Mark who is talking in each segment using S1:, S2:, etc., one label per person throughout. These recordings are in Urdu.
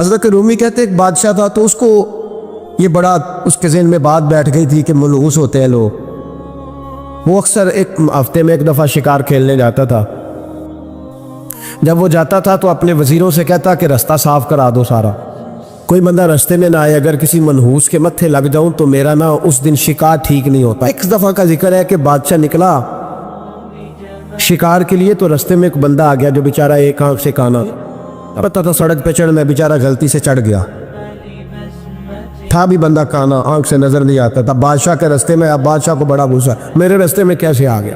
S1: حضرت رومی کہتے ایک بادشاہ تھا تو اس کو یہ بڑا اس کے ذہن میں بات بیٹھ گئی تھی کہ منحوس ہوتے ہیں لوگ۔ وہ اکثر ایک ہفتے میں ایک دفعہ شکار کھیلنے جاتا تھا۔ جب وہ جاتا تھا تو اپنے وزیروں سے کہتا کہ رستہ صاف کرا دو سارا، کوئی بندہ رستے میں نہ آئے، اگر کسی منحوس کے متھے لگ جاؤں تو میرا نا اس دن شکار ٹھیک نہیں ہوتا۔ ایک دفعہ کا ذکر ہے کہ بادشاہ نکلا شکار کے لیے تو رستے میں ایک بندہ آ گیا جو بیچارہ ایک آنکھ سے کانا، پتہ تھا سڑک پہ چڑھنا، بیچارہ غلطی سے چڑھ گیا، تھا بھی بندہ کانا، آنکھ سے نظر نہیں آتا تھا۔ بادشاہ کے رستے میں، اب بادشاہ کو بڑا غصہ، میرے رستے میں کیسے آ گیا؟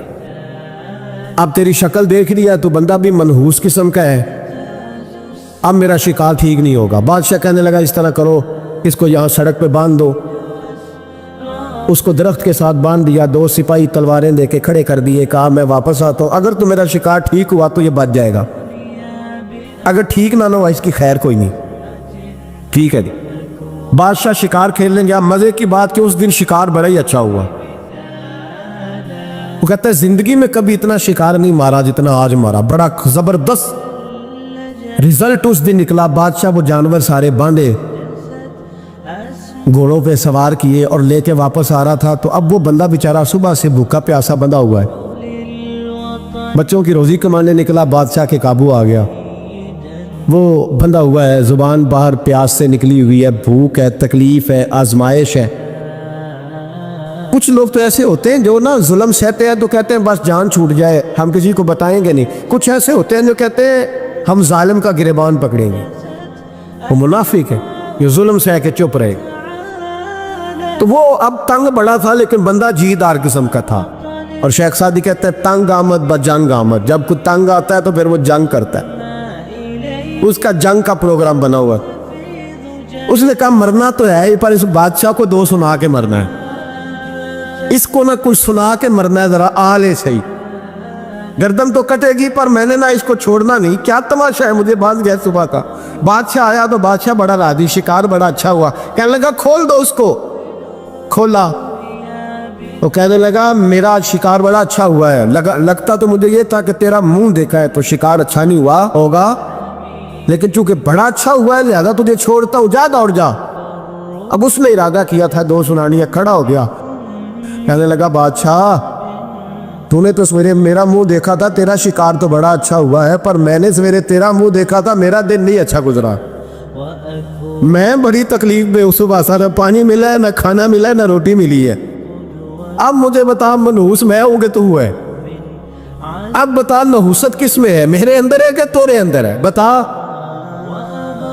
S1: اب تیری شکل دیکھ لیا تو بندہ بھی منحوس قسم کا ہے، اب میرا شکار ٹھیک نہیں ہوگا۔ بادشاہ کہنے لگا اس طرح کرو، اس کو یہاں سڑک پہ باندھ دو۔ اس کو درخت کے ساتھ باندھ دیا، دو سپاہی تلواریں دے کے کھڑے کر دیے، کہا میں واپس آتا ہوں، اگر تو میرا شکار ٹھیک ہوا تو یہ بچ جائے گا، اگر ٹھیک نہ ہوا اس کی خیر کوئی نہیں۔ ٹھیک ہے جی۔ بادشاہ شکار کھیلنے گیا، مزے کی بات کہ اس دن شکار بڑا ہی اچھا ہوا۔ وہ کہتا ہے زندگی میں کبھی اتنا شکار نہیں مارا جتنا آج مارا، بڑا زبردست رزلٹ اس دن نکلا۔ بادشاہ وہ جانور سارے باندھے، گھوڑوں پہ سوار کیے اور لے کے واپس آ رہا تھا، تو اب وہ بندہ بیچارہ صبح سے بھوکا پیاسا بندہ ہوا ہے، بچوں کی روزی کمانے نکلا، بادشاہ کے قابو آ گیا۔ وہ بندہ ہوا ہے، زبان باہر پیاس سے نکلی ہوئی ہے، بھوک ہے، تکلیف ہے، آزمائش ہے۔ کچھ لوگ تو ایسے ہوتے ہیں جو نا ظلم سہتے ہیں تو کہتے ہیں بس جان چھوٹ جائے، ہم کسی کو بتائیں گے نہیں۔ کچھ ایسے ہوتے ہیں جو کہتے ہیں ہم ظالم کا گریبان پکڑیں گے، وہ منافق ہے، یہ ظلم سہ کے چپ رہے۔ تو وہ اب تنگ بڑا تھا لیکن بندہ جیدار قسم کا تھا، اور شیخ سعدی کہتا ہے تنگ آمد با جنگ آمد، جب کوئی تنگ آتا ہے تو پھر وہ جنگ کرتا ہے، اس کا جنگ کا پروگرام بنا ہوا۔ اس نے کہا مرنا تو ہے پر اس بادشاہ کو دو سنا کے مرنا ہے، اس کو نہ کچھ سنا کے مرنا ہے، ذرا آلے صحیح، گردن تو کٹے گی پر میں نے نہ اس کو چھوڑنا نہیں۔ کیا تماشا ہے، مجھے باز گیا صبح کا۔ بادشاہ آیا تو بادشاہ بڑا راضی، شکار بڑا اچھا ہوا، کہنے لگا کھول دو اس کو۔ کھولا تو کہنے لگا میرا شکار بڑا اچھا ہوا ہے، لگتا تو مجھے یہ تھا کہ تیرا منہ دیکھا ہے تو شکار اچھا نہیں ہوا ہوگا، لیکن چونکہ بڑا اچھا ہوا ہے لہذا تجھے چھوڑتا ہوں، جا دوڑ جا۔ اب اس نے ارادہ کیا تھا دو سنانی ہے، کھڑا ہو گیا، کہنے لگا بادشاہ تو نے تو سویرے میرا منہ دیکھا تھا، تیرا شکار تو بڑا اچھا ہوا ہے، پر میں نے سویرے تیرا منہ دیکھا تھا، میرا دن نہیں اچھا گزرا، میں بڑی تکلیف میں اس صبح سا، نہ پانی ملا ہے، نہ کھانا ملا ہے، نہ روٹی ملی ہے۔ اب مجھے بتا منحوس میں ہوں گے تو ہوا ہے، اب بتا نحوست کس میں ہے، میرے اندر ہے کہ تورے اندر ہے، بتا۔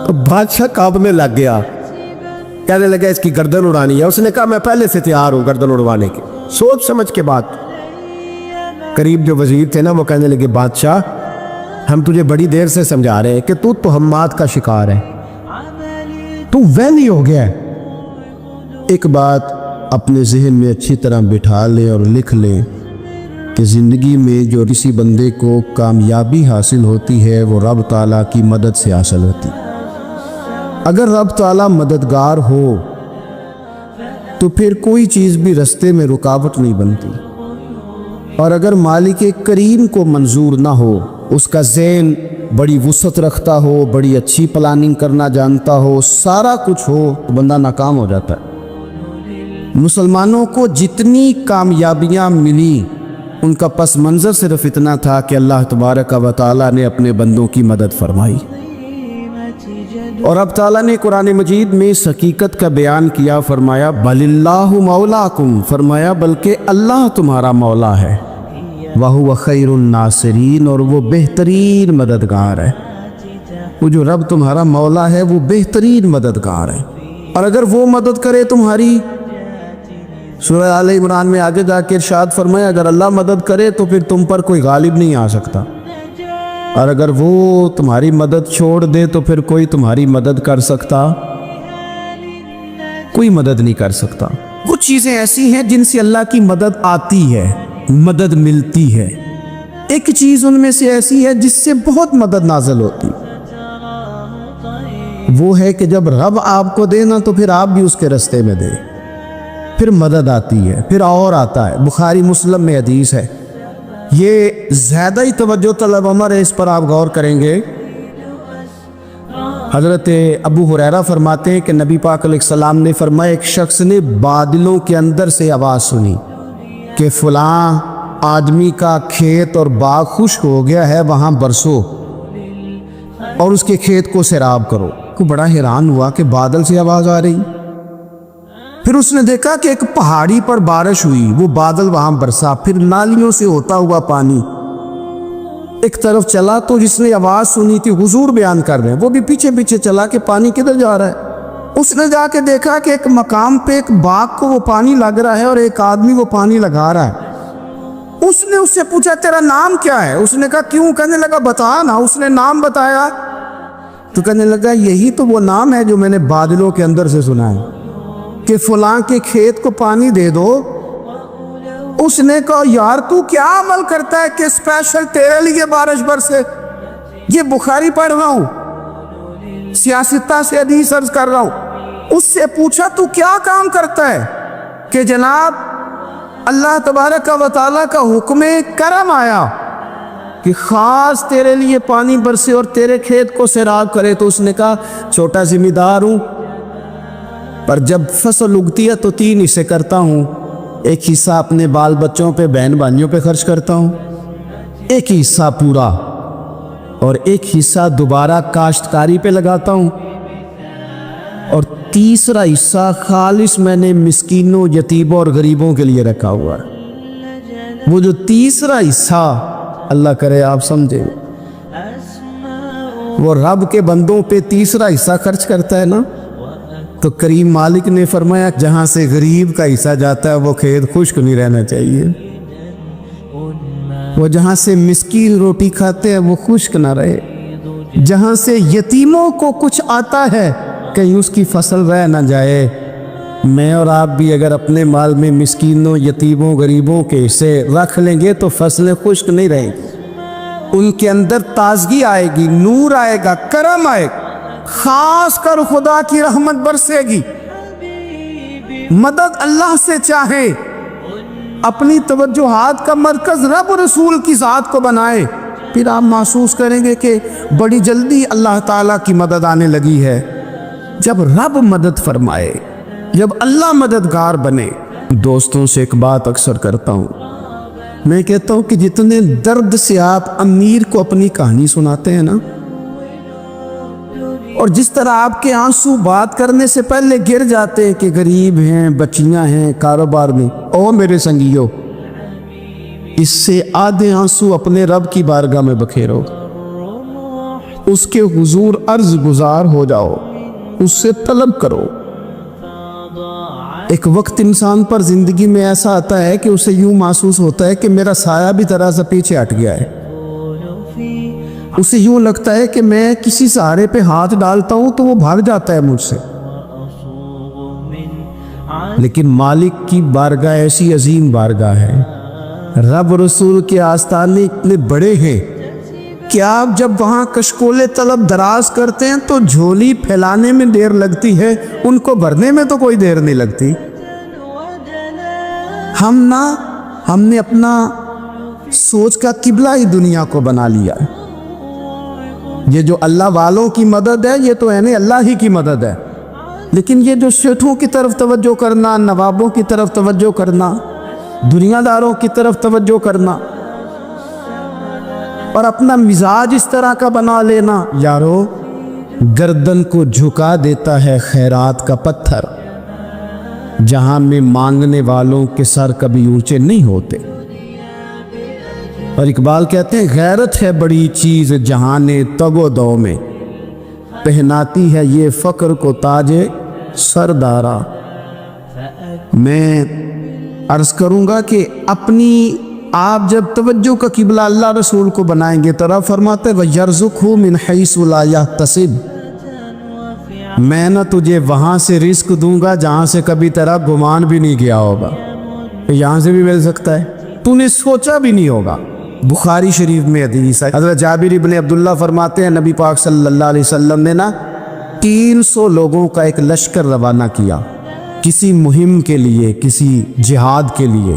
S1: تو بادشاہ کانپنے لگ گیا، کہنے لگا اس کی گردن اڑانی ہے۔ اس نے کہا میں پہلے سے تیار ہوں گردن اڑوانے کی، سوچ سمجھ کے بات۔ قریب جو وزیر تھے نا وہ کہنے لگے بادشاہ ہم تجھے بڑی دیر سے سمجھا رہے ہیں کہ تو تہمات کا شکار ہے، تو وہمی ہو گیا ہے۔ ایک بات اپنے ذہن میں اچھی طرح بٹھا لے اور لکھ لے کہ زندگی میں جو کسی بندے کو کامیابی حاصل ہوتی ہے وہ رب تعالیٰ کی مدد سے حاصل ہوتی ہے۔ اگر رب تعالیٰ مددگار ہو تو پھر کوئی چیز بھی رستے میں رکاوٹ نہیں بنتی، اور اگر مالک کریم کو منظور نہ ہو، اس کا ذہن بڑی وسعت رکھتا ہو، بڑی اچھی پلاننگ کرنا جانتا ہو، سارا کچھ ہو، تو بندہ ناکام ہو جاتا ہے۔ مسلمانوں کو جتنی کامیابیاں ملی ان کا پس منظر صرف اتنا تھا کہ اللہ تبارک و تعالیٰ نے اپنے بندوں کی مدد فرمائی، اور اب تعالیٰ نے قرآن مجید میں اس حقیقت کا بیان کیا، فرمایا بل اللہ مولاکم، فرمایا بلکہ اللہ تمہارا مولا ہے، وَهُوَ خَيْرُ النَّاصِرِينَ، اور وہ بہترین مددگار ہے۔ وہ جو رب تمہارا مولا ہے وہ بہترین مددگار ہے، اور اگر وہ مدد کرے تمہاری، سورہ آل عمران میں آگے جا کے ارشاد فرمایا اگر اللہ مدد کرے تو پھر تم پر کوئی غالب نہیں آ سکتا، اور اگر وہ تمہاری مدد چھوڑ دے تو پھر کوئی تمہاری مدد کر سکتا، کوئی مدد نہیں کر سکتا۔ وہ چیزیں ایسی ہیں جن سے اللہ کی مدد آتی ہے، مدد ملتی ہے۔ ایک چیز ان میں سے ایسی ہے جس سے بہت مدد نازل ہوتی، وہ ہے کہ جب رب آپ کو دے نا تو پھر آپ بھی اس کے رستے میں دے، پھر مدد آتی ہے، پھر اور آتا ہے۔ بخاری مسلم میں حدیث ہے، یہ زیادہ ہی توجہ طلب عمر ہے، اس پر آپ غور کریں گے حضرت ابو ہریرہ فرماتے ہیں کہ نبی پاک علیہ السلام نے فرمایا ایک شخص نے بادلوں کے اندر سے آواز سنی کہ فلاں آدمی کا کھیت اور باغ خشک ہو گیا ہے، وہاں برسو اور اس کے کھیت کو سیراب کرو۔ کو بڑا حیران ہوا کہ بادل سے آواز آ رہی۔ پھر اس نے دیکھا کہ ایک پہاڑی پر بارش ہوئی، وہ بادل وہاں برسا، پھر نالیوں سے ہوتا ہوا پانی ایک طرف چلا۔ تو جس نے آواز سنی تھی حضور بیان کر رہے ہیں، وہ بھی پیچھے پیچھے چلا کہ پانی کدھر جا رہا ہے۔ اس نے جا کے دیکھا کہ ایک مقام پہ ایک باغ کو وہ پانی لگ رہا ہے اور ایک آدمی وہ پانی لگا رہا ہے۔ اس نے اس سے پوچھا تیرا نام کیا ہے؟ اس نے کہا کیوں؟ کہنے لگا بتا نا۔ اس نے نام بتایا تو کہنے لگا یہی تو وہ نام ہے جو میں نے بادلوں کے اندر سے سنا ہے کہ فلاں کے کھیت کو پانی دے دو۔ اس نے کہا یار تو کیا عمل کرتا ہے کہ اسپیشل تیرے لیے بارش برسے؟ یہ بخاری پڑھ رہا ہوں، سیاستہ سے حدیث عرض کر رہا ہوں۔ اس سے پوچھا تو کیا کام کرتا ہے کہ جناب اللہ تبارک و تعالیٰ کا حکم کرم آیا کہ خاص تیرے لیے پانی برسے اور تیرے کھیت کو سیراب کرے؟ تو اس نے کہا چھوٹا ذمہ دار ہوں، پر جب فصل اگتی ہے تو 3 حصے کرتا ہوں۔ ایک حصہ اپنے بال بچوں پہ، بہن بھائیوں پہ خرچ کرتا ہوں، ایک حصہ پورا، اور ایک حصہ دوبارہ کاشتکاری پہ لگاتا ہوں، اور تیسرا حصہ خالص میں نے مسکینوں، یتیموں اور غریبوں کے لیے رکھا ہوا ہے۔ وہ جو تیسرا حصہ اللہ کرے آپ سمجھیں، وہ رب کے بندوں پہ تیسرا حصہ خرچ کرتا ہے نا، تو کریم مالک نے فرمایا جہاں سے غریب کا حصہ جاتا ہے وہ کھیت خشک نہیں رہنا چاہیے، وہ جہاں سے مسکین روٹی کھاتے ہیں وہ خشک نہ رہے، جہاں سے یتیموں کو کچھ آتا ہے کہیں اس کی فصل رہ نہ جائے۔ میں اور آپ بھی اگر اپنے مال میں مسکینوں، یتیموں، غریبوں کے حصے رکھ لیں گے تو فصلیں خشک نہیں رہیں گی، ان کے اندر تازگی آئے گی، نور آئے گا، کرم آئے گا، خاص کر خدا کی رحمت برسے گی۔ مدد اللہ سے چاہے، اپنی توجہات کا مرکز رب رسول کی ذات کو بنائے، پھر آپ محسوس کریں گے کہ بڑی جلدی اللہ تعالیٰ کی مدد آنے لگی ہے۔ جب رب مدد فرمائے، جب اللہ مددگار بنے۔ دوستوں سے ایک بات اکثر کرتا ہوں، میں کہتا ہوں کہ جتنے درد سے آپ امیر کو اپنی کہانی سناتے ہیں نا، اور جس طرح آپ کے آنسو بات کرنے سے پہلے گر جاتے ہیں کہ غریب ہیں، بچیاں ہیں، کاروبار میں، او میرے سنگیو، اس سے آدھے آنسو اپنے رب کی بارگاہ میں بکھیرو، اس کے حضور عرض گزار ہو جاؤ، اس سے طلب کرو۔ ایک وقت انسان پر زندگی میں ایسا آتا ہے کہ اسے یوں محسوس ہوتا ہے کہ میرا سایہ بھی ذرا سا پیچھے ہٹ گیا ہے، اسے یوں لگتا ہے کہ میں کسی سہارے پہ ہاتھ ڈالتا ہوں تو وہ بھاگ جاتا ہے مجھ سے۔ لیکن مالک کی بارگاہ ایسی عظیم بارگاہ ہے، رب رسول کے آستانے اتنے بڑے ہیں کہ آپ جب وہاں کشکول طلب دراز کرتے ہیں تو جھولی پھیلانے میں دیر لگتی ہے، ان کو بھرنے میں تو کوئی دیر نہیں لگتی۔ ہم نے اپنا سوچ کا قبلہ ہی دنیا کو بنا لیا ہے۔ یہ جو اللہ والوں کی مدد ہے یہ تو اللہ ہی کی مدد ہے، لیکن یہ جو سیٹھوں کی طرف توجہ کرنا، نوابوں کی طرف توجہ کرنا، دنیا داروں کی طرف توجہ کرنا اور اپنا مزاج اس طرح کا بنا لینا، یارو گردن کو جھکا دیتا ہے خیرات کا پتھر، جہاں میں مانگنے والوں کے سر کبھی اونچے نہیں ہوتے۔ اور اقبال کہتے ہیں غیرت ہے بڑی چیز جہان تگ و دو میں، پہناتی ہے یہ فقر کو تاج سردارا۔ میں عرض کروں گا کہ اپنی آپ جب توجہ کا قبلہ اللہ رسول کو بنائیں گے تو رب فرماتے ہیں وَيَرْزُقْهُ مِنْ حَيْثُ لَا يَحْتَسِبُ، میں نہ تجھے وہاں سے رزق دوں گا جہاں سے کبھی تیرا گمان بھی نہیں گیا ہوگا، یہاں سے بھی مل سکتا ہے، تو نے سوچا بھی نہیں ہوگا۔ بخاری شریف میں حدیث ہے، حضرت جابر ابن عبداللہ فرماتے ہیں نبی پاک صلی اللہ علیہ وسلم نے 300 لوگوں کا ایک لشکر روانہ کیا کسی مہم کے لیے، کسی جہاد کے لیے۔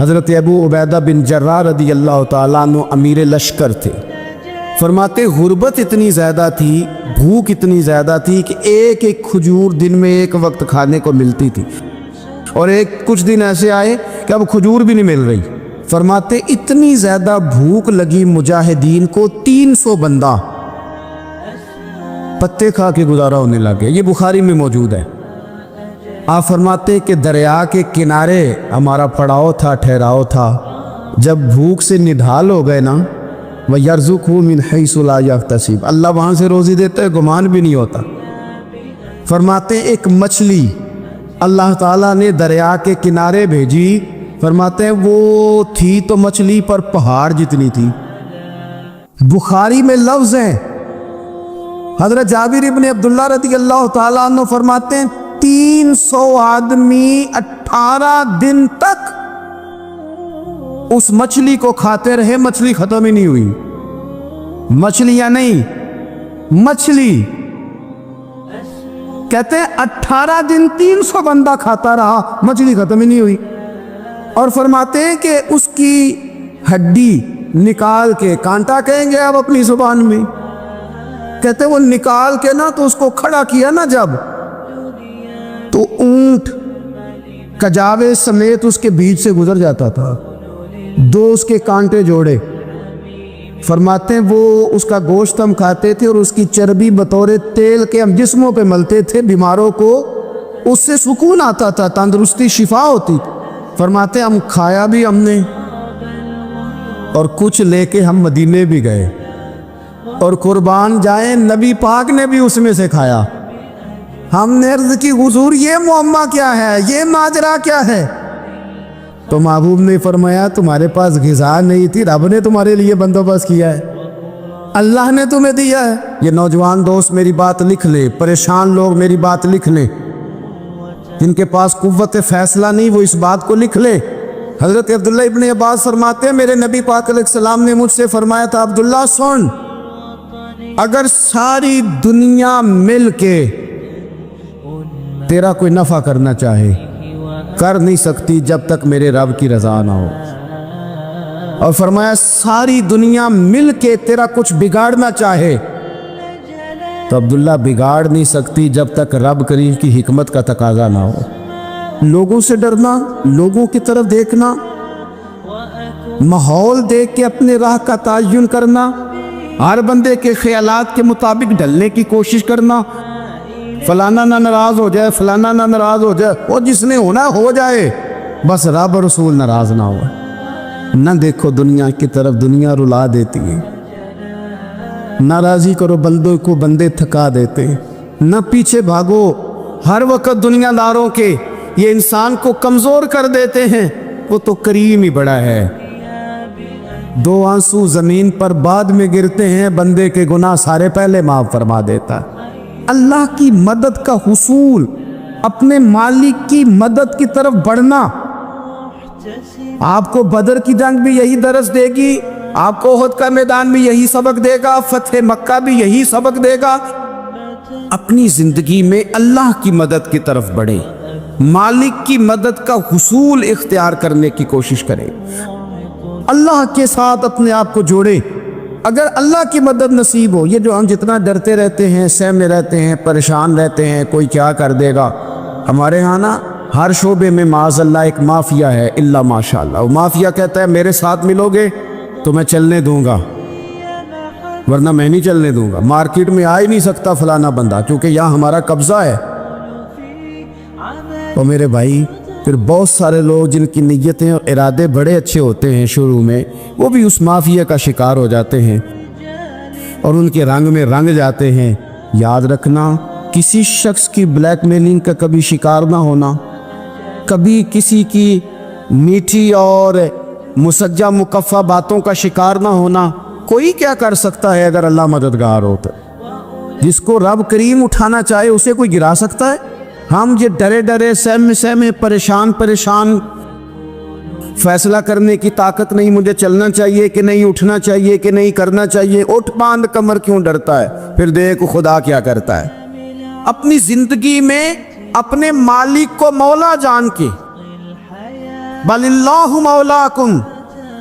S1: حضرت ابو عبیدہ بن جراح رضی اللہ تعالیٰ عنہ امیر لشکر تھے، فرماتے غربت اتنی زیادہ تھی، بھوک اتنی زیادہ تھی کہ ایک ایک کھجور دن میں ایک وقت کھانے کو ملتی تھی، اور کچھ دن ایسے آئے کہ اب کھجور بھی نہیں مل رہی۔ فرماتے اتنی زیادہ بھوک لگی مجاہدین کو، 300 بندہ پتے کھا کے گزارا ہونے لگے۔ یہ بخاری میں موجود ہے۔ آپ فرماتے کہ دریا کے کنارے ہمارا پڑاؤ تھا، ٹھہراؤ تھا۔ جب بھوک سے نڈھال ہو گئے نا، وَيَرْزُقْهُ مِنْ حَيْثُ لَا يَحْتَسِبُ، اللہ وہاں سے روزی دیتا ہے، گمان بھی نہیں ہوتا۔ فرماتے ایک مچھلی اللہ تعالیٰ نے دریا کے کنارے بھیجی، فرماتے ہیں وہ تھی تو مچھلی پر پہاڑ جتنی تھی۔ بخاری میں لفظ ہے، حضرت جابر ابن عبداللہ رضی اللہ تعالیٰ عنہ فرماتے ہیں 300 آدمی 18 دن تک اس مچھلی کو کھاتے رہے، مچھلی ختم ہی نہیں ہوئی۔ مچھلیاں نہیں، مچھلی کہتے ہیں 18 دن 300 بندہ کھاتا رہا، مچھلی ختم ہی نہیں ہوئی۔ اور فرماتے ہیں کہ اس کی ہڈی نکال کے، کانٹا کہیں گے آپ اپنی زبان میں، کہتے ہیں وہ نکال کے نا تو اس کو کھڑا کیا نا جب، تو اونٹ کجاوے سمیت اس کے بیچ سے گزر جاتا تھا، 2 اس کے کانٹے جوڑے۔ فرماتے ہیں وہ اس کا گوشت ہم کھاتے تھے اور اس کی چربی بطور تیل کے ہم جسموں پہ ملتے تھے، بیماروں کو اس سے سکون آتا تھا، تندرستی شفا ہوتی۔ فرماتے ہیں ہم کھایا بھی ہم نے، اور کچھ لے کے ہم مدینے بھی گئے، اور قربان جائیں نبی پاک نے بھی اس میں سے کھایا۔ ہم نے عرض کی حضور یہ معمہ کیا ہے، یہ ماجرا کیا ہے؟ تو محبوب نے فرمایا تمہارے پاس غذا نہیں تھی، رب نے تمہارے لیے بندوبست کیا ہے، اللہ نے تمہیں دیا ہے۔ یہ نوجوان دوست میری بات لکھ لے، پریشان لوگ میری بات لکھ لیں، جن کے پاس قوت فیصلہ نہیں وہ اس بات کو لکھ لے۔ حضرت عبداللہ ابن عباس فرماتے ہیں میرے نبی پاک علیہ السلام نے مجھ سے فرمایا تھا، عبداللہ سن، اگر ساری دنیا مل کے تیرا کوئی نفع کرنا چاہے، کر نہیں سکتی جب تک میرے رب کی رضا نہ ہو۔ اور فرمایا ساری دنیا مل کے تیرا کچھ بگاڑنا چاہے تو عبداللہ بگاڑ نہیں سکتی جب تک رب کریم کی حکمت کا تقاضا نہ ہو۔ لوگوں سے ڈرنا، لوگوں کی طرف دیکھنا، ماحول دیکھ کے اپنے راہ کا تعین کرنا، ہر بندے کے خیالات کے مطابق ڈھلنے کی کوشش کرنا، فلانا نہ ناراض ہو جائے، فلانا نہ ناراض ہو جائے، وہ جس نے ہونا ہو جائے، بس رب اور رسول ناراض نہ ہو۔ نہ دیکھو دنیا کی طرف، دنیا رلا دیتی ہے، ناراضی کرو بندوں کو، بندے تھکا دیتے، نہ پیچھے بھاگو ہر وقت دنیا داروں کے، یہ انسان کو کمزور کر دیتے ہیں۔ وہ تو کریم ہی بڑا ہے، 2 آنسو زمین پر بعد میں گرتے ہیں، بندے کے گناہ سارے پہلے معاف فرما دیتا ہے۔ اللہ کی مدد کا حصول، اپنے مالک کی مدد کی طرف بڑھنا، آپ کو بدر کی جنگ بھی یہی درس دے گی، آپ کو احد کا میدان بھی یہی سبق دے گا، فتح مکہ بھی یہی سبق دے گا۔ اپنی زندگی میں اللہ کی مدد کی طرف بڑھے، مالک کی مدد کا حصول اختیار کرنے کی کوشش کرے، اللہ کے ساتھ اپنے آپ کو جوڑے۔ اگر اللہ کی مدد نصیب ہو، یہ جو ہم جتنا ڈرتے رہتے ہیں، سہمے رہتے ہیں، پریشان رہتے ہیں کوئی کیا کر دے گا، ہمارے ہاں نا ہر شعبے میں معاذ اللہ ایک مافیا ہے، الا ماشاءاللہ۔ وہ مافیا کہتا ہے میرے ساتھ ملو گے تو میں چلنے دوں گا، ورنہ میں نہیں چلنے دوں گا، مارکیٹ میں آ ہی نہیں سکتا فلانا بندہ کیونکہ یہاں ہمارا قبضہ ہے۔ تو میرے بھائی پھر بہت سارے لوگ جن کی نیتیں اور ارادے بڑے اچھے ہوتے ہیں شروع میں، وہ بھی اس مافیا کا شکار ہو جاتے ہیں اور ان کے رنگ میں رنگ جاتے ہیں۔ یاد رکھنا، کسی شخص کی بلیک میلنگ کا کبھی شکار نہ ہونا، کبھی کسی کی میٹھی اور مسجع مکفہ باتوں کا شکار نہ ہونا۔ کوئی کیا کر سکتا ہے اگر اللہ مددگار ہو تو؟ جس کو رب کریم اٹھانا چاہے اسے کوئی گرا سکتا ہے؟ ہم یہ ڈرے ڈرے سہمے پریشان فیصلہ کرنے کی طاقت نہیں، مجھے چلنا چاہیے کہ نہیں، اٹھنا چاہیے کہ نہیں، کرنا چاہیے، اٹھ باندھ کمر کیوں ڈرتا ہے؟ پھر دیکھ خدا کیا کرتا ہے۔ اپنی زندگی میں اپنے مالک کو مولا جان کے، بل اللہ مولاکم،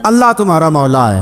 S1: اللہ تمہارا مولا ہے،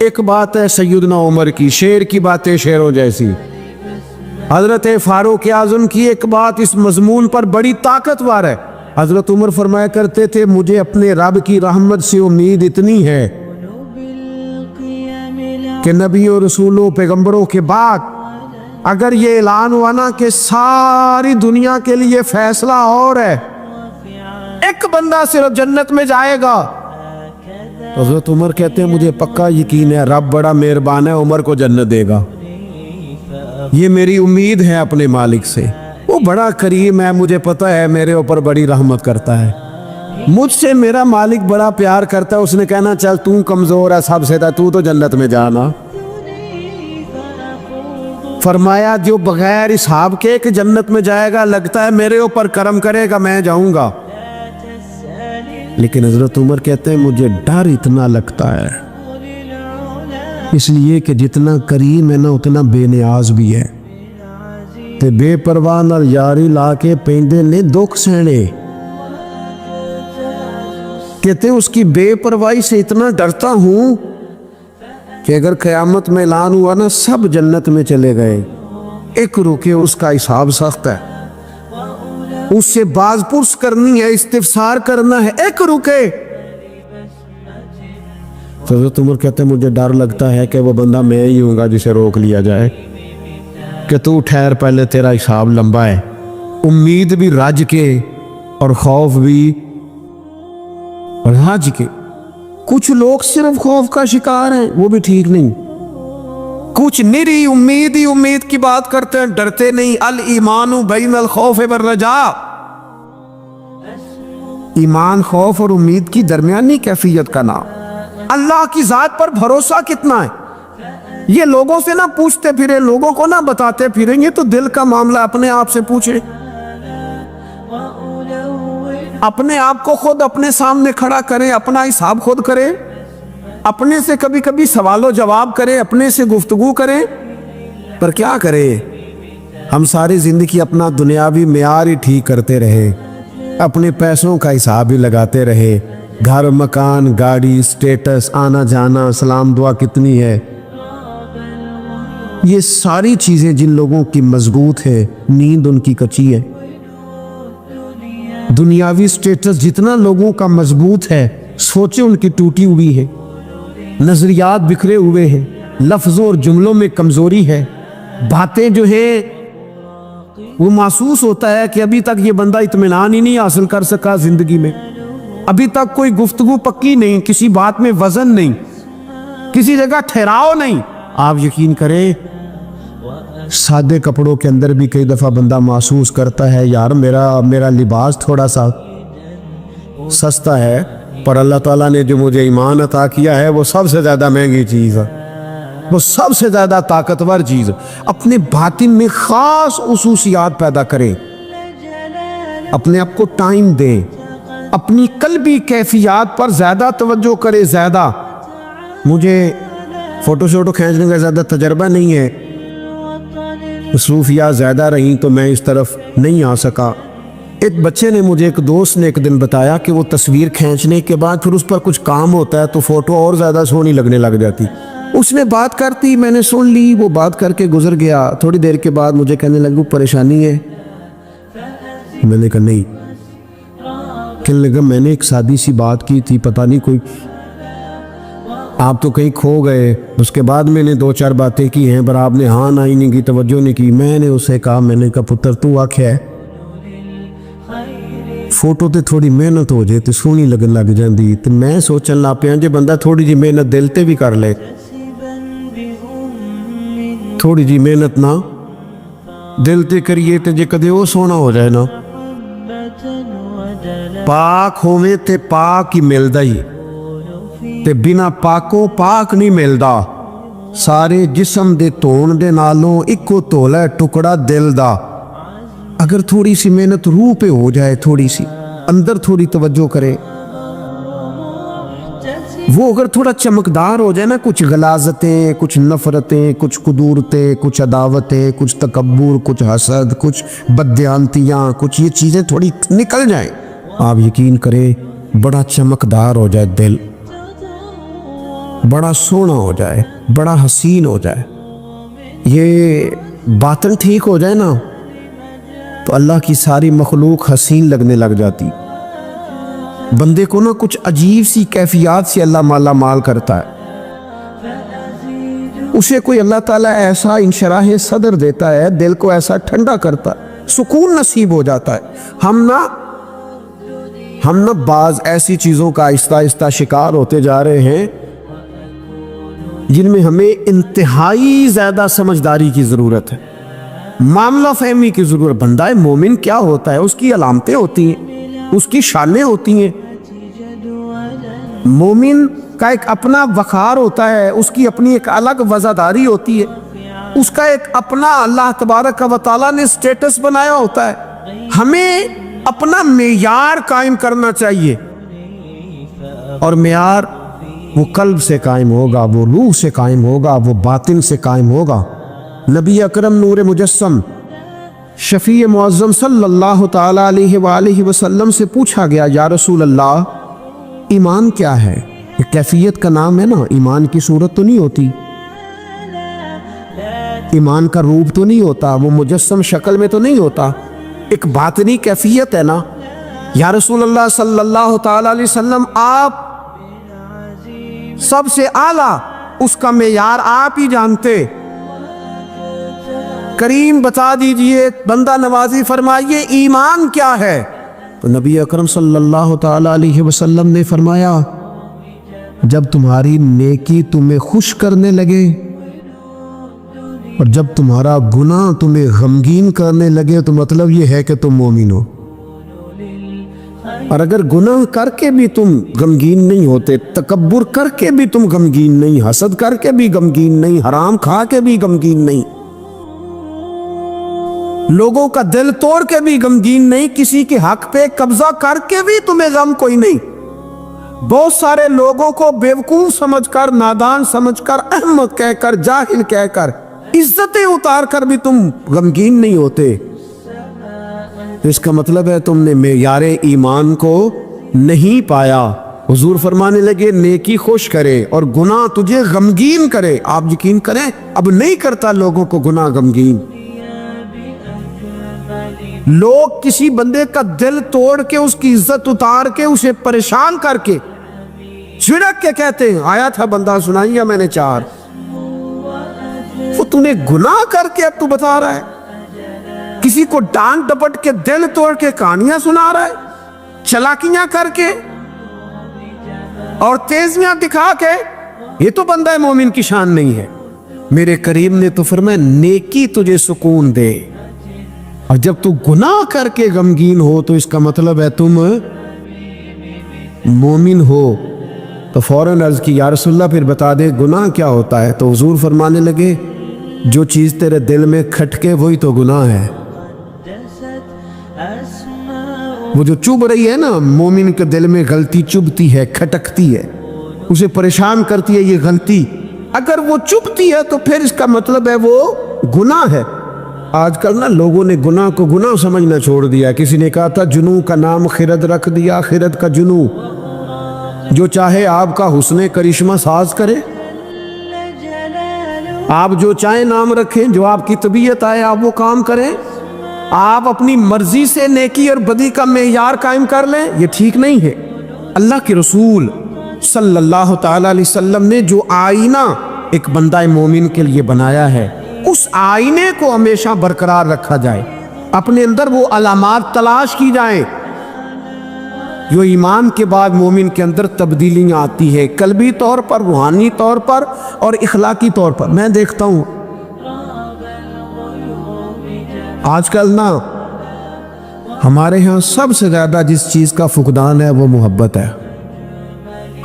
S1: ایک بات ہے سیدنا عمر کی، شیر کی باتیں شیروں جیسی، حضرت فاروق اعظم کی ایک بات اس مضمون پر بڑی طاقتور ہے۔ حضرت عمر فرمایا کرتے تھے مجھے اپنے رب کی رحمت سے امید اتنی ہے کہ نبیوں رسولوں پیغمبروں کے بعد اگر یہ اعلان ہوا نا کہ ساری دنیا کے لیے فیصلہ اور ہے، ایک بندہ صرف جنت میں جائے گا، حضرت عمر کہتے ہیں مجھے پکا یقین ہے رب بڑا مہربان ہے، عمر کو جنت دے گا، یہ میری امید ہے اپنے مالک سے، وہ بڑا کریم ہے، مجھے پتا ہے میرے اوپر بڑی رحمت کرتا ہے، مجھ سے میرا مالک بڑا پیار کرتا ہے، اس نے کہنا چل تو کمزور ہے سب سے، تو جنت میں جانا۔ فرمایا جو بغیر حساب کے کہ جنت میں جائے گا، لگتا ہے میرے اوپر کرم کرے گا میں جاؤں گا، لیکن حضرت عمر کہتے ہیں مجھے ڈر اتنا لگتا ہے، اس لیے کہ جتنا کریم ہے نا اتنا بے نیاز بھی ہے، تے بے پرواہ نال یاری لا کے پیندے نے دکھ سہنے، کہتے ہیں اس کی بے پرواہی سے اتنا ڈرتا ہوں کہ اگر قیامت میں اعلان ہوا نا سب جنت میں چلے گئے، ایک رکے اس کا حساب سخت ہے، اس سے باز پرس کرنی ہے، استفسار کرنا ہے، ایک رکے۔ حضرت عمر کہتے ہیں مجھے ڈر لگتا ہے کہ وہ بندہ میں ہی ہوں گا جسے روک لیا جائے کہ تو ٹھہر پہلے تیرا حساب لمبا ہے، امید بھی رج کے اور خوف بھی رج کے۔ کچھ لوگ صرف خوف کا شکار ہیں، وہ بھی ٹھیک نہیں، کچھ نری امید ہی امید کی بات کرتے ہیں، ڈرتے نہیں۔ الایمان بین الخوف والرجاء، ایمان خوف اور امید کی درمیانی کیفیت کا نام۔ اللہ کی ذات پر بھروسہ کتنا ہے، یہ لوگوں سے نہ پوچھتے پھرے، لوگوں کو نہ بتاتے پھریں، یہ تو دل کا معاملہ اپنے آپ سے پوچھے، اپنے آپ کو خود اپنے سامنے کھڑا کریں، اپنا حساب خود کریں، اپنے سے کبھی کبھی سوال و جواب کریں، اپنے سے گفتگو کریں، پر کیا کریں، ہم ساری زندگی اپنا دنیاوی معیار ہی ٹھیک کرتے رہے، اپنے پیسوں کا حساب ہی لگاتے رہے، گھر مکان گاڑی سٹیٹس آنا جانا سلام دعا کتنی ہے، یہ ساری چیزیں جن لوگوں کی مضبوط ہے نیند ان کی کچی ہے۔ دنیاوی سٹیٹس جتنا لوگوں کا مضبوط ہے سوچیں ان کی ٹوٹی ہوئی ہے، نظریات بکھرے ہوئے ہیں، لفظوں اور جملوں میں کمزوری ہے، باتیں جو ہیں وہ محسوس ہوتا ہے کہ ابھی تک یہ بندہ اطمینان ہی نہیں حاصل کر سکا زندگی میں، ابھی تک کوئی گفتگو پکی نہیں، کسی بات میں وزن نہیں، کسی جگہ ٹھہراؤ نہیں۔ آپ یقین کریں سادے کپڑوں کے اندر بھی کئی دفعہ بندہ محسوس کرتا ہے یار میرا لباس تھوڑا سا سستا ہے، پر اللہ تعالیٰ نے جو مجھے ایمان عطا کیا ہے وہ سب سے زیادہ مہنگی چیز ہے، وہ سب سے زیادہ طاقتور چیز۔ اپنے باطن میں خاص خصوصیات پیدا کریں، اپنے آپ کو ٹائم دیں، اپنی قلبی کیفیات پر زیادہ توجہ کریں۔ زیادہ مجھے فوٹو شوٹو کھینچنے کا زیادہ تجربہ نہیں ہے، مصروفیات زیادہ رہیں تو میں اس طرف نہیں آ سکا۔ ایک بچے نے مجھے، ایک دوست نے ایک دن بتایا کہ وہ تصویر کھینچنے کے بعد پھر اس پر کچھ کام ہوتا ہے تو فوٹو اور زیادہ سونی لگنے لگ جاتی۔ اس نے بات کرتی، میں نے سن لی، وہ بات کر کے گزر گیا، تھوڑی دیر کے بعد مجھے کہنے لگا پریشانی ہے، میں نے کہا نہیں، کہنے لگا میں نے ایک سادی سی بات کی تھی، پتہ نہیں کوئی آپ تو کہیں کھو گئے، اس کے بعد میں نے دو چار باتیں کی ہیں پر آپ نے ہاں نہ ہی نہیں کی، توجہ نہیں کی۔ میں نے اسے کہا، میں نے کہا پتر تو آکھیا ہے فوٹو تے تھوڑی محنت ہو جائے تے سونی لگن لگ جاندی، تے میں سوچن لگ پیا جے بندہ تھوڑی جی محنت دل تے بھی کر لے، تھوڑی جی محنت نہ دل تے کریے تے جے کدے وہ سونا ہو جائے نا، پاک ہوئے تے پاک ہی ملدا ہی، تے بنا پاکوں پاک نہیں ملدا۔ سارے جسم دے تون دے نالوں اکو تولا ہے ٹکڑا دل دا۔ اگر تھوڑی سی محنت روح پہ ہو جائے، تھوڑی سی اندر تھوڑی توجہ کرے، وہ اگر تھوڑا چمکدار ہو جائے نا، کچھ غلاظتیں، کچھ نفرتیں، کچھ قدورتیں، کچھ عداوتیں، کچھ تکبر، کچھ حسد، کچھ بددیانتیاں، کچھ یہ چیزیں تھوڑی نکل جائیں، آپ یقین کریں بڑا چمکدار ہو جائے دل، بڑا سونا ہو جائے، بڑا حسین ہو جائے، یہ باطن ٹھیک ہو جائے نا تو اللہ کی ساری مخلوق حسین لگنے لگ جاتی. بندے کو نا کچھ عجیب سی کیفیات سے اللہ مالا مال کرتا ہے. اسے کوئی اللہ تعالیٰ ایسا انشراح صدر دیتا ہے، دل کو ایسا ٹھنڈا کرتا ہے، سکون نصیب ہو جاتا ہے. ہم نا بعض ایسی چیزوں کا آہستہ آہستہ شکار ہوتے جا رہے ہیں جن میں ہمیں انتہائی زیادہ سمجھداری کی ضرورت ہے، معاملہ فہمی کی ضرورت. بندہ مومن کیا ہوتا ہے، اس کی علامتیں ہوتی ہیں، اس کی شانیں ہوتی ہیں. مومن کا ایک اپنا وقار ہوتا ہے، اس کی اپنی ایک الگ وزاداری ہوتی ہے، اس کا ایک اپنا اللہ تبارک و تعالیٰ نے سٹیٹس بنایا ہوتا ہے. ہمیں اپنا معیار قائم کرنا چاہیے، اور معیار وہ قلب سے قائم ہوگا، وہ روح سے قائم ہوگا، وہ باطن سے قائم ہوگا. نبی اکرم نور مجسم شفیع معظم صلی اللہ تعالی علیہ وآلہ وسلم سے پوچھا گیا، یا رسول اللہ ایمان کیا ہے؟ یہ کیفیت کا نام ہے نا، ایمان کی صورت تو نہیں ہوتی، ایمان کا روپ تو نہیں ہوتا، وہ مجسم شکل میں تو نہیں ہوتا، ایک باطنی کیفیت ہے نا. یا رسول اللہ صلی اللہ تعالی علیہ وسلم آپ سب سے اعلیٰ، اس کا معیار آپ ہی جانتے، کریم بتا دیجئے، بندہ نوازی فرمائیے ایمان کیا ہے؟ تو نبی اکرم صلی اللہ تعالی علیہ وسلم نے فرمایا، جب تمہاری نیکی تمہیں خوش کرنے لگے اور جب تمہارا گناہ تمہیں غمگین کرنے لگے تو مطلب یہ ہے کہ تم مومن ہو. اور اگر گناہ کر کے بھی تم غمگین نہیں ہوتے، تکبر کر کے بھی تم غمگین نہیں، حسد کر کے بھی غمگین نہیں، حرام کھا کے بھی غمگین نہیں، لوگوں کا دل توڑ کے بھی غمگین نہیں، کسی کے حق پہ قبضہ کر کے بھی تمہیں غم کوئی نہیں، بہت سارے لوگوں کو بیوقوف سمجھ کر، نادان سمجھ کر، احمق کہہ کر، جاہل کہہ کر، عزتیں اتار کر بھی تم غمگین نہیں ہوتے، اس کا مطلب ہے تم نے معیار ایمان کو نہیں پایا. حضور فرمانے لگے نیکی خوش کرے اور گناہ تجھے غمگین کرے. آپ یقین کریں اب نہیں کرتا لوگوں کو گناہ غمگین. لوگ کسی بندے کا دل توڑ کے، اس کی عزت اتار کے، اسے پریشان کر کے، جھڑک کے کہتے ہیں آیا تھا بندہ سنائیا میں نے 4، وہ تو نے گناہ کر کے اب تو بتا رہا ہے. کسی کو ڈانٹ ڈپٹ کے، دل توڑ کے کہانیاں سنا رہا ہے، چلاکیاں کر کے اور تیزیاں دکھا کے. یہ تو بندہ مومن کی شان نہیں ہے. میرے کریم نے تو فرمایا نیکی تجھے سکون دے، اور جب تو گناہ کر کے غمگین ہو تو اس کا مطلب ہے تم مومن ہو. تو فوراً عرض کی یا رسول اللہ پھر بتا دے گناہ کیا ہوتا ہے؟ تو حضور فرمانے لگے جو چیز تیرے دل میں کھٹکے وہی تو گناہ ہے. وہ جو چبھ رہی ہے نا، مومن کے دل میں غلطی چبھتی ہے، کھٹکتی ہے، اسے پریشان کرتی ہے یہ غلطی. اگر وہ چبھتی ہے تو پھر اس کا مطلب ہے وہ گناہ ہے. آج کل نا لوگوں نے گناہ کو گناہ سمجھنا چھوڑ دیا. کسی نے کہا تھا جنوں کا نام خرد رکھ دیا، خرد کا جنوں. جو چاہے آپ کا حسن کرشمہ ساز کرے، آپ جو چاہیں نام رکھیں، جو آپ کی طبیعت آئے آپ وہ کام کریں، آپ اپنی مرضی سے نیکی اور بدی کا معیار قائم کر لیں، یہ ٹھیک نہیں ہے. اللہ کے رسول صلی اللہ تعالی علیہ وسلم نے جو آئینہ ایک بندہ مومن کے لیے بنایا ہے، اس آئینے کو ہمیشہ برقرار رکھا جائے. اپنے اندر وہ علامات تلاش کی جائیں جو ایمان کے بعد مومن کے اندر تبدیلیاں آتی ہے، قلبی طور پر، روحانی طور پر اور اخلاقی طور پر. میں دیکھتا ہوں آج کل نا ہمارے ہاں سب سے زیادہ جس چیز کا فقدان ہے وہ محبت ہے.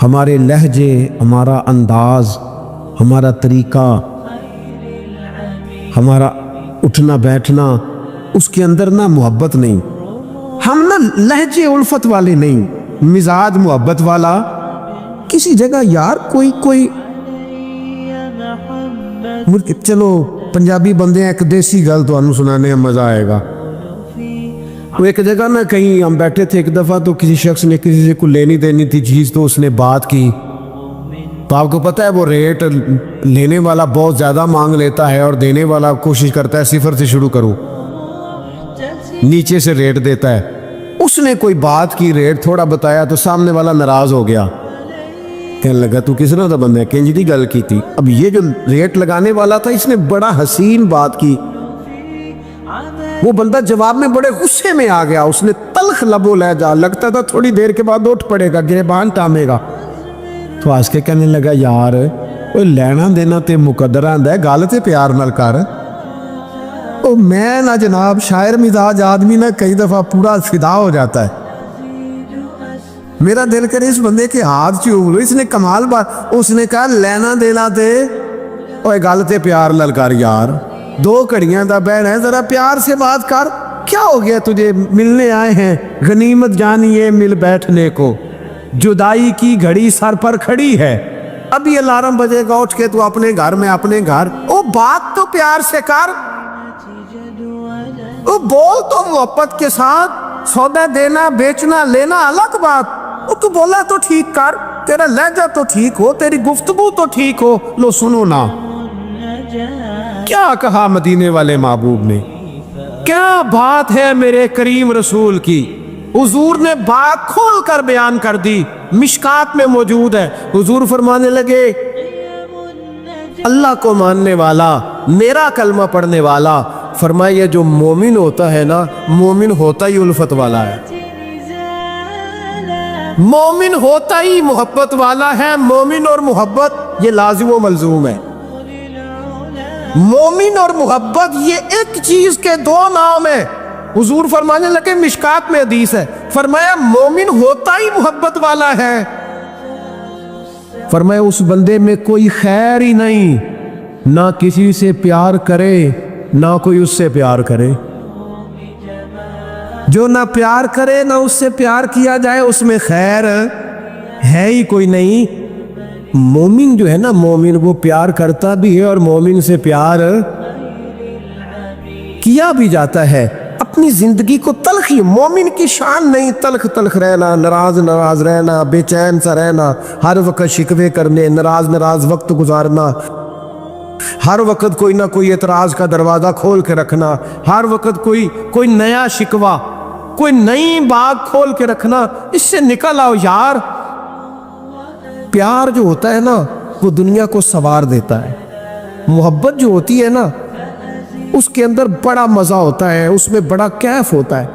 S1: ہمارے لہجے، ہمارا انداز، ہمارا طریقہ، ہمارا اٹھنا بیٹھنا، اس کے اندر نا محبت نہیں. ہم نا لہجے الفت والے نہیں، مزاج محبت والا. کسی جگہ یار کوئی چلو پنجابی بندے ایک دیسی گل تو انہوں سنانے میں مزہ آئے گا. وہ ایک جگہ نا کہیں ہم بیٹھے تھے ایک دفعہ، تو کسی شخص نے کسی سے کوئی لینی دینی تھی چیز، تو اس نے بات کی تو آپ کو پتہ ہے وہ ریٹ لینے والا بہت زیادہ مانگ لیتا ہے اور دینے والا کوشش کرتا ہے صفر سے شروع کروں، نیچے سے ریٹ دیتا ہے۔ اس نے کوئی بات کی، ریٹ تھوڑا بتایا تو سامنے والا ناراض ہو گیا، کہنے لگا تو کس طرح دا بندہ ہے، کنج دی گل کی تھی۔ اب یہ جو ریٹ لگانے والا تھا اس نے بڑا حسین بات کی، وہ بندہ جواب میں بڑے غصے میں آ گیا، اس نے تلخ لبو لہجہ، لگتا تھا تھوڑی دیر کے بعد اٹھ پڑے گا، گریبان تامے گا۔ تو آج کے کہنے لگا یار وہ لینا دینا تے مقدر آندا ہے، گل تے پیار نال کر۔ او میں نہ جناب شاعر مزاج آدمی نہ کئی دفعہ پورا فدا ہو جاتا ہے، میرا دل کرے اس بندے کے ہاتھ چوم لو، اس نے کمال بات، اس نے کہا لینا دینا تے اوے گل تے پیار نال کر یار، دو کڑیاں دا بہن ہے، ذرا پیار سے بات کر، کیا ہو گیا تجھے، ملنے آئے ہیں، غنیمت جانیے مل بیٹھنے کو، جدائی کی گھڑی سر پر کھڑی ہے، ابھی الارم بجے گا اٹھ کے تو اپنے گھر میں اپنے گھر، او بات تو پیار سے کر، او بول تو محبت کے ساتھ، سودا دینا بیچنا لینا الگ بات، او تو بولا تو ٹھیک کر، تیرا لہجہ تو ٹھیک ہو، تیری گفتگو تو ٹھیک ہو، لو سنو نا کیا کہا مدینے والے محبوب نے، کیا بات ہے میرے کریم رسول کی، حضور نے بات کھول کر بیان کر دی، مشکات میں موجود ہے۔ حضور فرمانے لگے اللہ کو ماننے والا، میرا کلمہ پڑھنے والا، فرمایا یہ جو مومن ہوتا ہے نا، مومن ہوتا ہی الفت والا ہے، مومن ہوتا ہی محبت والا ہے، مومن اور محبت یہ لازم و ملزوم ہے، مومن اور محبت یہ ایک چیز کے دو نام ہیں۔ حضور فرمانے لگے مشکات میں حدیث ہے، فرمایا مومن ہوتا ہی محبت والا ہے، فرمایا اس بندے میں کوئی خیر ہی نہیں، نہ کسی سے پیار کرے نہ کوئی اس سے پیار کرے، جو نہ پیار کرے نہ اس سے پیار کیا جائے اس میں خیر ہے ہی کوئی نہیں۔ مومن جو ہے نا، مومن وہ پیار کرتا بھی ہے اور مومن سے پیار کیا بھی جاتا ہے، اپنی زندگی کو تلخی، مومن کی شان نہیں تلخ تلخ رہنا، ناراض ناراض رہنا، بے چین سا رہنا، ہر وقت شکوے کرنے، ناراض ناراض وقت گزارنا، ہر وقت کوئی نہ کوئی اعتراض کا دروازہ کھول کے رکھنا، ہر وقت کوئی نیا شکوہ، کوئی نئی بات کھول کے رکھنا، اس سے نکل آؤ یار۔ پیار جو ہوتا ہے نا وہ دنیا کو سنوار دیتا ہے، محبت جو ہوتی ہے نا اس کے اندر بڑا مزہ ہوتا ہے، اس میں بڑا کیف ہوتا ہے۔